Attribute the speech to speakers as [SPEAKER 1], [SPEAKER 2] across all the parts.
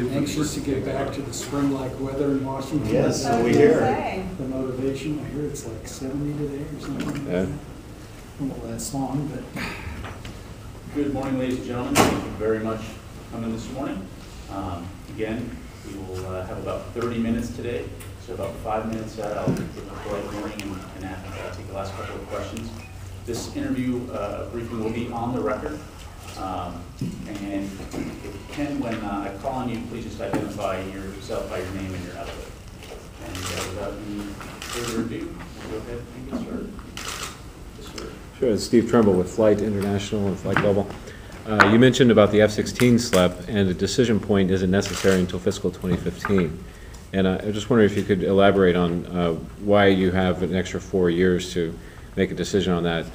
[SPEAKER 1] Anxious to get back to the spring-like weather in Washington.
[SPEAKER 2] Yes, so we hear.
[SPEAKER 1] The motivation, I hear it's like 70 today or something.
[SPEAKER 3] Yeah.
[SPEAKER 1] Well, that's long, but.
[SPEAKER 4] Good morning, ladies and gentlemen. Thank you very much for coming this morning. Again, we will have about 30 minutes today. So about 5 minutes I'll give a polite warning and take the last couple of questions. This interview briefing will be on the record. And if Ken, when I call on you, please just identify yourself by your name and your outfit. And without any further ado, we'll go ahead and get started. Yes, sir.
[SPEAKER 3] Sure, it's Steve Trumbull with Flight International and Flight Global. You mentioned about the F-16 SLEP, and the decision point isn't necessary until fiscal 2015. And I just wondering if you could elaborate on why you have an extra 4 years to make a decision on that,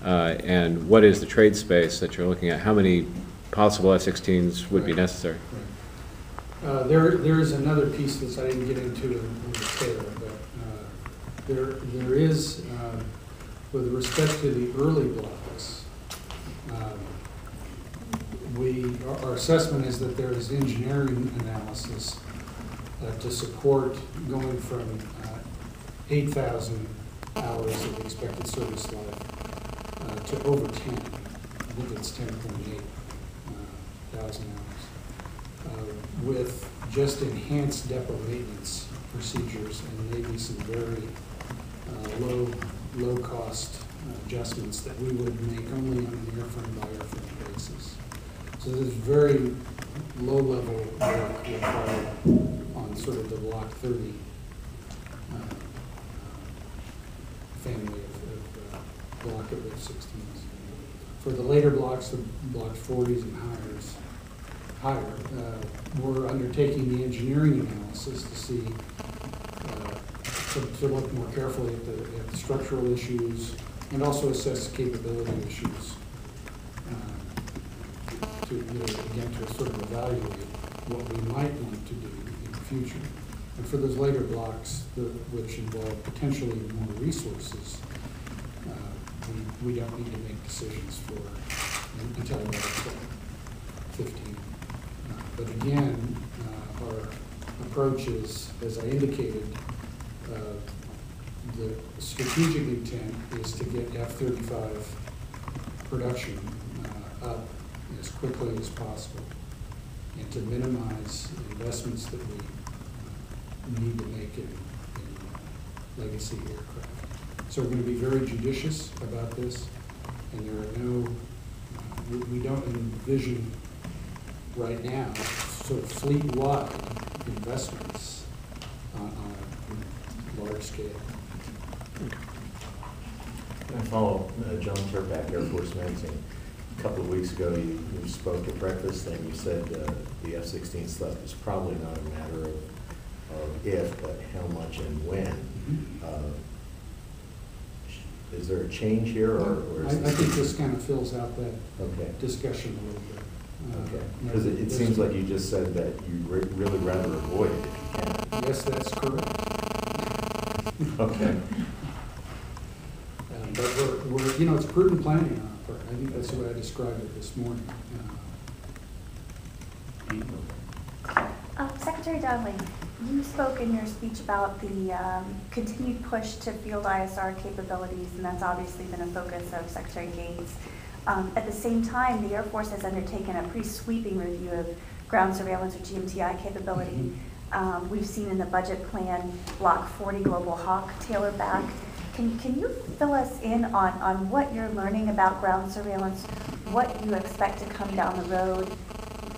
[SPEAKER 3] and what is the trade space that you're looking at? How many possible F-16s would be necessary?
[SPEAKER 1] Right. There is another piece that I didn't get into in detail, but there is, with respect to the early blocks, our assessment is that there is engineering analysis to support going from 8,000 hours of expected service life to over 10. I think it's 10.8 thousand hours, with just enhanced depot maintenance procedures and maybe some very low cost adjustments that we would make only on an airframe by airframe basis. So there's very low level work required on sort of the Block 30 family of block of F-16s. For the later blocks, the Block 40s and higher, we're undertaking the engineering analysis to see, to look more carefully at the structural issues and also assess capability issues. To sort of evaluate what we might want to do in the future. And for those later blocks, which involve potentially more resources, we don't need to make decisions for until about 15. But again, our approach is, as I indicated, the strategic intent is to get F-35 production up as quickly as possible and to minimize investments that we need to make in legacy aircraft. So we're going to be very judicious about this, and there are no, we don't envision right now sort of fleet-wide investments on a large scale.
[SPEAKER 2] I follow John Turpak, Air Force Magazine. A couple of weeks ago, you spoke at breakfast and you said the F-16 SLEP is probably not a matter of if, but how much and when.
[SPEAKER 1] Mm-hmm.
[SPEAKER 2] Is there a change here, or
[SPEAKER 1] I think this kind of fills out that discussion a little bit.
[SPEAKER 2] Okay, because it seems like you just said that you'd really rather avoid it if you can.
[SPEAKER 1] Yes, that's correct.
[SPEAKER 2] Okay.
[SPEAKER 1] But we're it's prudent planning on our part. I think that's the way I described it this morning.
[SPEAKER 5] Secretary Donley, you spoke in your speech about the continued push to field ISR capabilities, and that's obviously been a focus of Secretary Gates. At the same time, the Air Force has undertaken a pretty sweeping review of ground surveillance or GMTI capability. Mm-hmm. We've seen in the budget plan Block 40 Global Hawk tailor back. Can you fill us in on what you're learning about ground surveillance, what you expect to come down the road,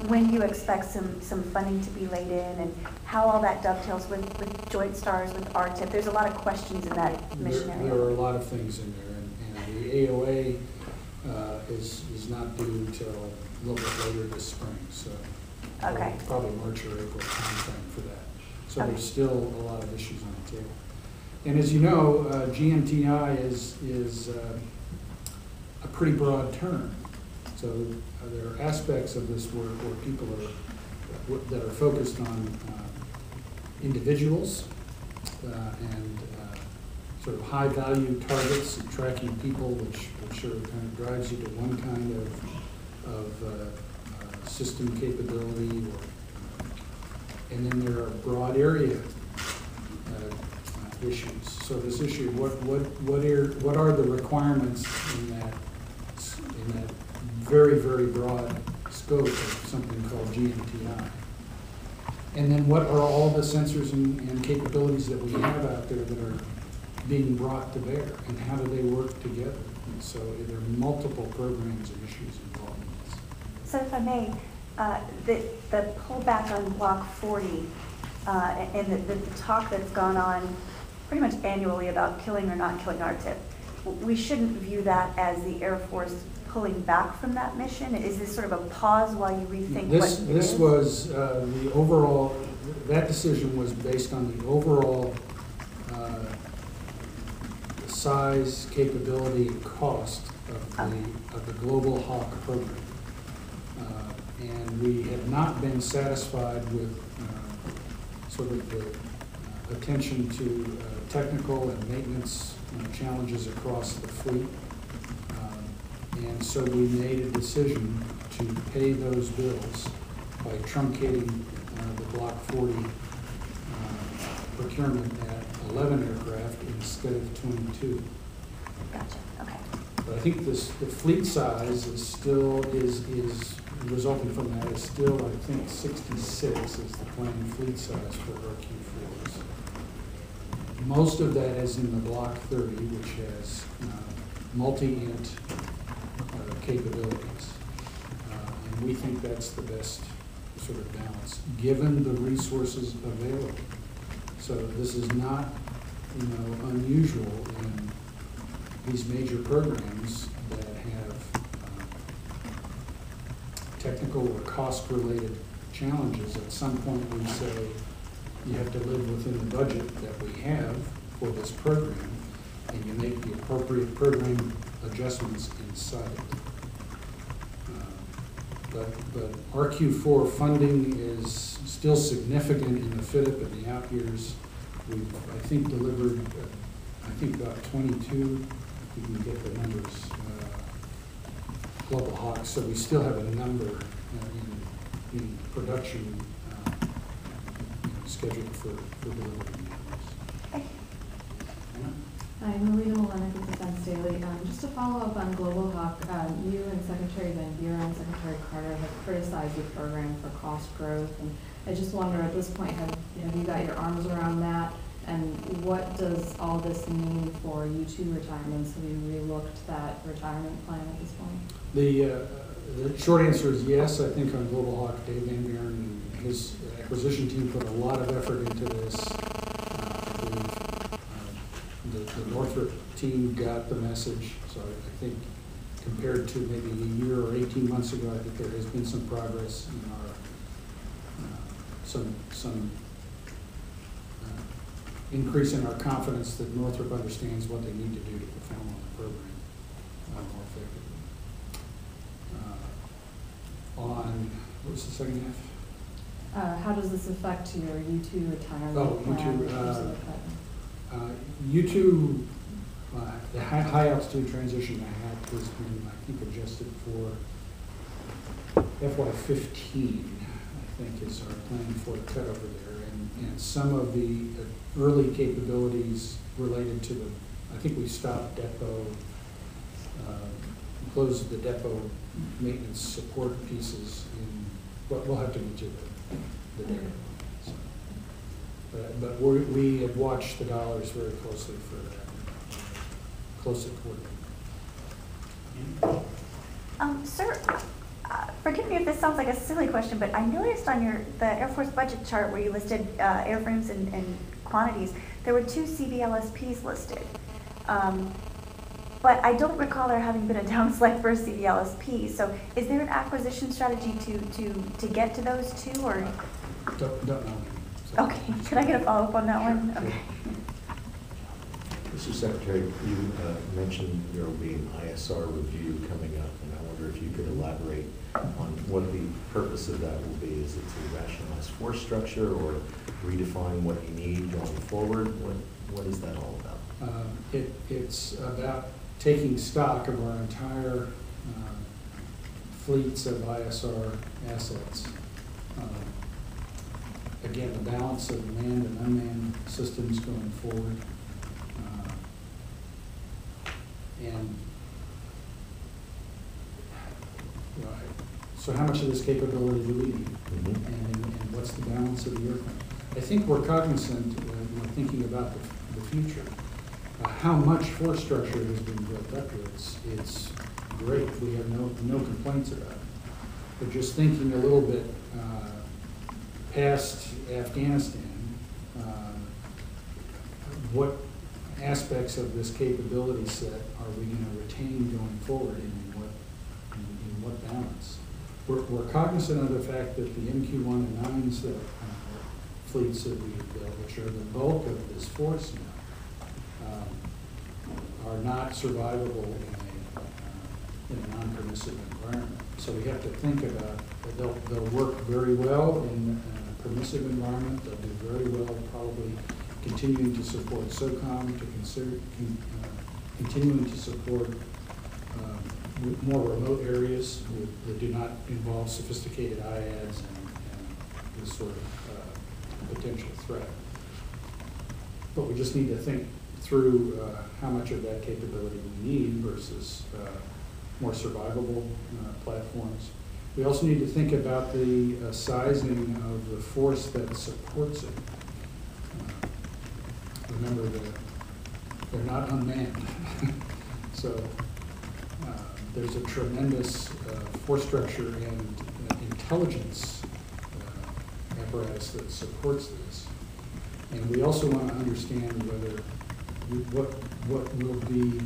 [SPEAKER 5] when you expect some funding to be laid in, and how all that dovetails with Joint STARS, with RTIP? There's a lot of questions in that mission area.
[SPEAKER 1] There are a lot of things in there, and the AOA is not due till a little bit later this spring, so
[SPEAKER 5] okay.
[SPEAKER 1] Probably March or April timeframe for that. So
[SPEAKER 5] okay.
[SPEAKER 1] There's still a lot of issues on the table. And as you know, GMTI is a pretty broad term. So there are aspects of this work where people that are focused on individuals and sort of high-value targets and tracking people, which sort of kind of drives you to one kind of system capability or And then there are broad area issues. So this issue, what are the requirements in that very, very broad scope of something called GMTI? And then what are all the sensors and capabilities that we have out there that are being brought to bear, and how do they work together? And so there are multiple programs and issues involved in this.
[SPEAKER 5] So if I may, the pullback on Block 40 and the talk that's gone on pretty much annually about killing or not killing RTIP, we shouldn't view that as the Air Force pulling back from that mission? Is this sort of a pause while you rethink
[SPEAKER 1] this was the overall, that decision was based on the overall size, capability, and cost of the Global Hawk program. And we have not been satisfied with sort of the attention to technical and maintenance challenges across the fleet. And so we made a decision to pay those bills by truncating the Block 40 procurement at 11 aircraft instead of 22.
[SPEAKER 5] Gotcha, okay.
[SPEAKER 1] But I think the fleet size is still, is resulting from that is still, I think, 66 is the planned fleet size for RQ4s. Most of that is in the Block 30, which has multi-int capabilities. And we think that's the best sort of balance, given the resources available. So this is not, unusual in these major programs that have technical or cost-related challenges. At some point, we say you have to live within the budget that we have for this program, and you make the appropriate program adjustments inside it. But RQ4 funding is still significant in the FIDIP in the out years. We've, I think, delivered, about 22, you can get the numbers, Global Hawks. So we still have a number in production scheduled for delivery.
[SPEAKER 5] Thank you.
[SPEAKER 6] Hi, Melina Malenik with Defense Daily. Just to follow up on Global Hawk, you and Secretary Van Buren and Secretary Carter have criticized the program for cost growth, and I just wonder at this point, have you got your arms around that, and what does all this mean for U-2 retirements? Have you relooked that retirement plan at this point?
[SPEAKER 1] The short answer is yes. I think on Global Hawk, Dave Van Buren and his acquisition team put a lot of effort into this. I believe the Northrop team got the message, so I think compared to maybe a year or 18 months ago, I think there has been some progress in our some increase in our confidence that Northrop understands what they need to do to perform on the program more effectively. On, what was the second half?
[SPEAKER 6] How does this affect your U-2 retirement plan?
[SPEAKER 1] U-2, the high altitude transition I had has been, I think, adjusted for FY15, I think, is our plan for the cut over there. And some of the early capabilities related to the, I think we stopped depot, closed the depot maintenance support pieces in, but we'll have to get to the data. So, but we have watched the dollars very closely for that, closely coordinated.
[SPEAKER 5] Sir, forgive me if this sounds like a silly question, but I noticed on the Air Force budget chart where you listed airframes and quantities, there were 2 CBLSPs listed. But I don't recall there having been a down select for a CBLSP. So is there an acquisition strategy to get to those 2, or?
[SPEAKER 1] Don't know. So
[SPEAKER 5] Okay, could I get a follow-up on that one? Okay.
[SPEAKER 2] Mr. Secretary, you mentioned there will be an ISR review coming up, and I wonder if you could elaborate on what the purpose of that will be. Is it to rationalize force structure or redefine what you need going forward? What is that all about?
[SPEAKER 1] It's about taking stock of our entire fleets of ISR assets. again, the balance of manned and unmanned systems going forward. And you know, so how much of this capability do we need? And what's the balance of the airplane? I think we're cognizant, thinking about the future, how much force structure has been built up here. It's great. We have no complaints about it. But just thinking a little bit past Afghanistan, what aspects of this capability set are we going to retain going forward, and in what balance? We're cognizant of the fact that the MQ-1 and 9s fleets that we've built, which are the bulk of this force now, are not survivable in a non-permissive environment. So we have to think about that they'll work very well in a permissive environment. They'll do very well probably continuing to support SOCOM, continuing to support more remote areas that do not involve sophisticated IADs and this sort of potential threat. But we just need to think through how much of that capability we need versus more survivable platforms. We also need to think about the sizing of the force that supports it. Remember that they're not unmanned. So there's a tremendous force structure and intelligence apparatus that supports this. And we also want to understand what will be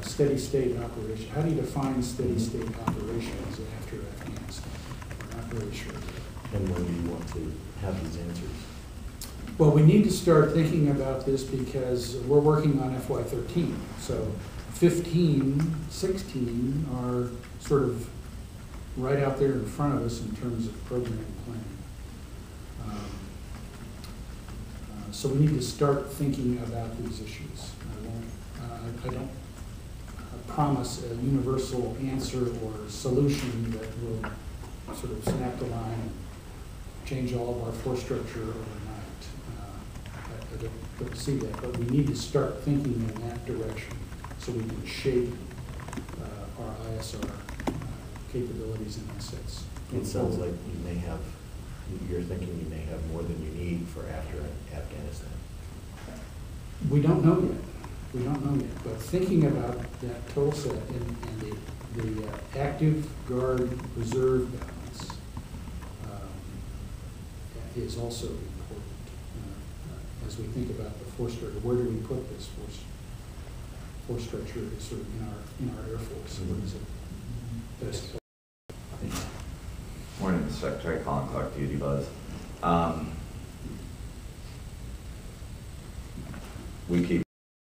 [SPEAKER 1] steady state operation. How do you define steady state operations after Afghanistan? We're not really sure.
[SPEAKER 2] And when do you want to have these answers?
[SPEAKER 1] Well, we need to start thinking about this because we're working on FY13. So 15, 16 are sort of right out there in front of us in terms of program planning. So we need to start thinking about these issues. I don't promise a universal answer or solution that will sort of snap the line and change all of our force structure overnight. I don't see that, but we need to start thinking in that direction so we can shape our ISR capabilities and assets.
[SPEAKER 2] It sounds like you're thinking you may have more than you need for after Afghanistan.
[SPEAKER 1] We don't know yet. We don't know yet. But thinking about that total set and the active guard reserve balance is also important as we think about the force structure. Where do we put this force structure? Is sort of in our Air Force. Where is it best?
[SPEAKER 7] Morning, Secretary Colin Clark, Duty Buzz. We keep